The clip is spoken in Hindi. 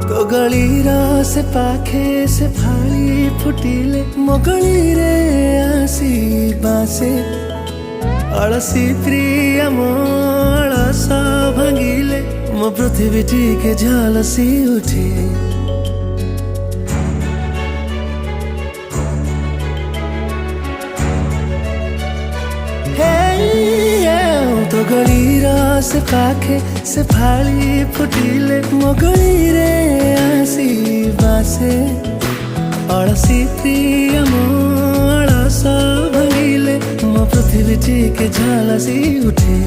तो गलीर से पाखे से फाड़ी फुटिले मो गलीरे आसी बासे अलसी प्रिय मो अलस भांगिले मो पृथ्वी टिके झलसी उठे। तो गलीर से पाखे से फाड़ी फुटिले मो गलीरे आसी बासे अलसी प्रिय मो अलस भांगिले मो पृथ्वी टिके झलसी उठे।